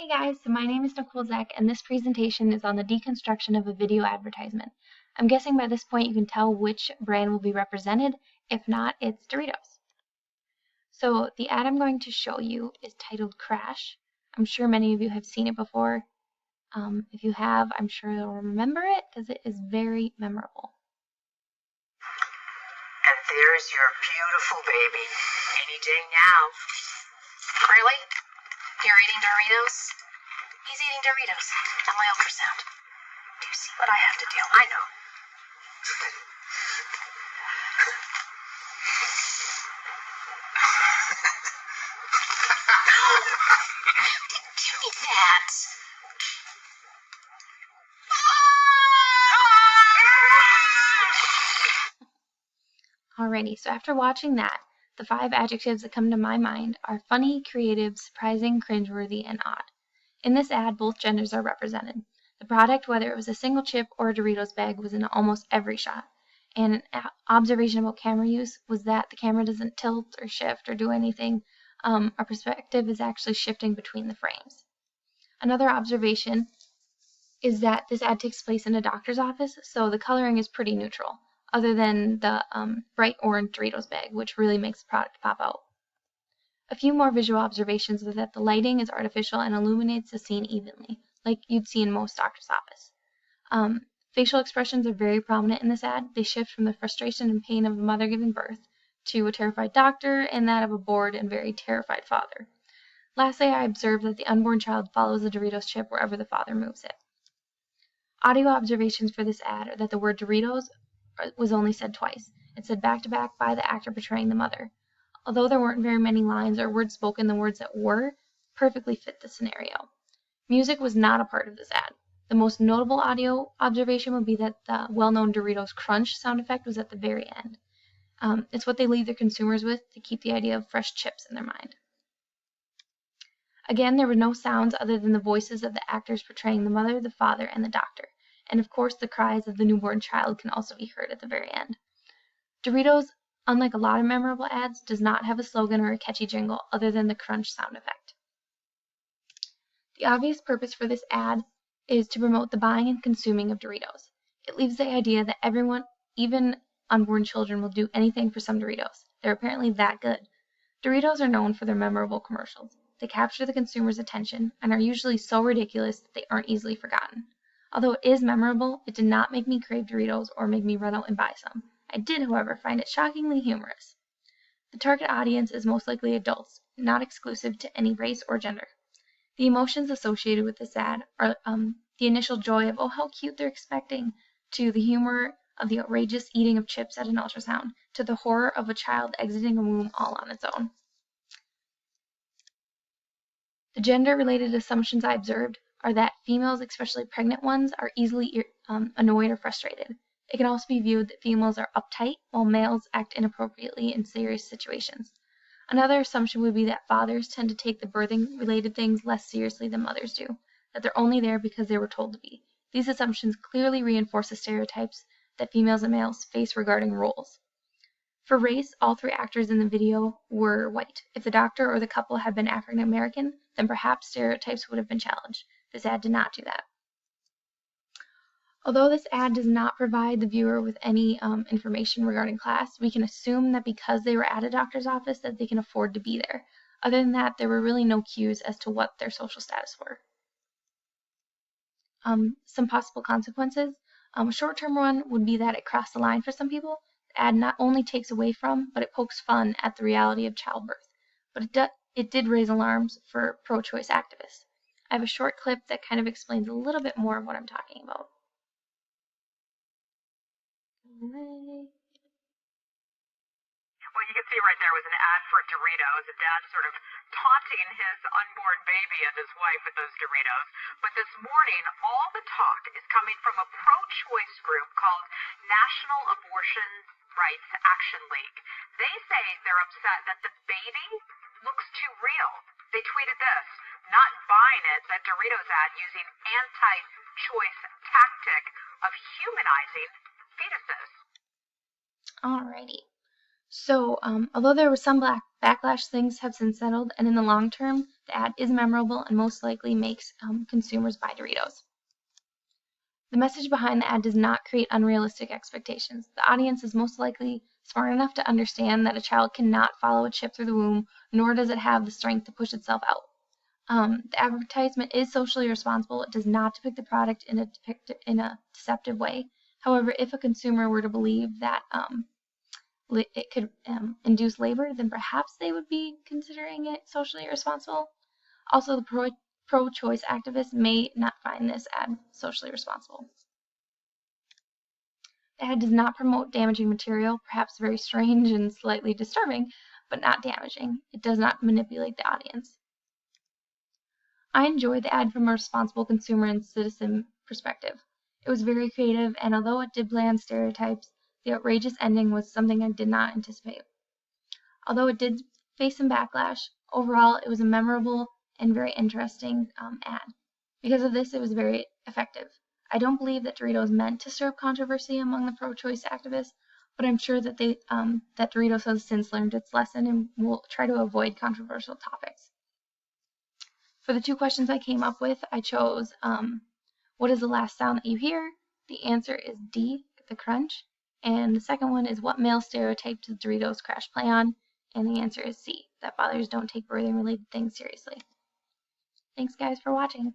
Hey guys, so my name is Nicole Szech, and this presentation is on the deconstruction of a video advertisement. I'm guessing by this point you can tell which brand will be represented. If not, it's Doritos. So the ad I'm going to show you is titled Crash. I'm sure many of you have seen it before. If you have, I'm sure you'll remember it because it is very memorable. And there's your beautiful baby. Any day now. Really? You're eating Doritos? He's eating Doritos on my ultrasound. Do you see what I have to do? I know. Give me that. Alrighty, so after watching that, the 5 adjectives that come to my mind are funny, creative, surprising, cringeworthy, and odd. In this ad, both genders are represented. The product, whether it was a single chip or a Doritos bag, was in almost every shot. And an observation about camera use was that the camera doesn't tilt or shift or do anything. Our perspective is actually shifting between the frames. Another observation is that this ad takes place in a doctor's office, so the coloring is pretty neutral, other than the bright orange Doritos bag, which really makes the product pop out. A few more visual observations are that the lighting is artificial and illuminates the scene evenly, like you'd see in most doctor's office. Facial expressions are very prominent in this ad. They shift from the frustration and pain of a mother giving birth to a terrified doctor and that of a bored and very terrified father. Lastly, I observed that the unborn child follows the Doritos chip wherever the father moves it. Audio observations for this ad are that the word Doritos was only said twice. It's said back-to-back by the actor portraying the mother. Although there weren't very many lines or words spoken, the words that were perfectly fit the scenario. Music was not a part of this ad. The most notable audio observation would be that the well-known Doritos Crunch sound effect was at the very end. It's what they leave their consumers with to keep the idea of fresh chips in their mind. Again, there were no sounds other than the voices of the actors portraying the mother, the father, and the doctor. And of course, the cries of the newborn child can also be heard at the very end. Doritos, unlike a lot of memorable ads, does not have a slogan or a catchy jingle other than the crunch sound effect. The obvious purpose for this ad is to promote the buying and consuming of Doritos. It leaves the idea that everyone, even unborn children, will do anything for some Doritos. They're apparently that good. Doritos are known for their memorable commercials. They capture the consumer's attention and are usually so ridiculous that they aren't easily forgotten. Although it is memorable, it did not make me crave Doritos or make me run out and buy some. I did, however, find it shockingly humorous. The target audience is most likely adults, not exclusive to any race or gender. The emotions associated with this ad are the initial joy of, oh, how cute they're expecting, to the humor of the outrageous eating of chips at an ultrasound, to the horror of a child exiting a womb all on its own. The gender-related assumptions I observed are that females, especially pregnant ones, are easily annoyed or frustrated. It can also be viewed that females are uptight, while males act inappropriately in serious situations. Another assumption would be that fathers tend to take the birthing-related things less seriously than mothers do, that they're only there because they were told to be. These assumptions clearly reinforce the stereotypes that females and males face regarding roles. For race, all 3 actors in the video were white. If the doctor or the couple had been African American, then perhaps stereotypes would have been challenged. This ad did not do that. Although this ad does not provide the viewer with any information regarding class, we can assume that because they were at a doctor's office that they can afford to be there. Other than that, there were really no cues as to what their social status were. Some possible consequences. A short-term one would be that it crossed the line for some people. The ad not only takes away from, but it pokes fun at the reality of childbirth. But it did raise alarms for pro-choice activists. I have a short clip that kind of explains a little bit more of what I'm talking about. Well, you can see right there was an ad for Doritos, a dad sort of taunting his unborn baby and his wife with those Doritos. But this morning, all the talk is coming from a pro-choice group called National Abortion Rights Action League. They say they're upset that the baby looks too real. They tweeted this, not buying it, that Doritos ad using anti-choice tactic of humanizing fetuses. Alrighty. So, although there were some Backlash things have since settled, and in the long term, the ad is memorable and most likely makes consumers buy Doritos. The message behind the ad does not create unrealistic expectations. The audience is most likely smart enough to understand that a child cannot follow a chip through the womb, nor does it have the strength to push itself out. The advertisement is socially responsible. It does not depict the product in a deceptive way. However, if a consumer were to believe that it could induce labor, then perhaps they would be considering it socially irresponsible. Also, the pro-choice activists may not find this ad socially responsible. The ad does not promote damaging material, perhaps very strange and slightly disturbing, but not damaging. It does not manipulate the audience. I enjoyed the ad from a responsible consumer and citizen perspective. It was very creative, and although it did play on stereotypes, the outrageous ending was something I did not anticipate. Although it did face some backlash, overall it was a memorable and very interesting ad. Because of this, it was very effective. I don't believe that Doritos meant to stir up controversy among the pro-choice activists, but I'm sure that that Doritos has since learned its lesson and will try to avoid controversial topics. For the 2 questions I came up with, I chose what is the last sound that you hear? The answer is D, the crunch. And the second one is what male stereotype does Doritos Crash play on? And the answer is C, that fathers don't take birthing related things seriously. Thanks guys for watching.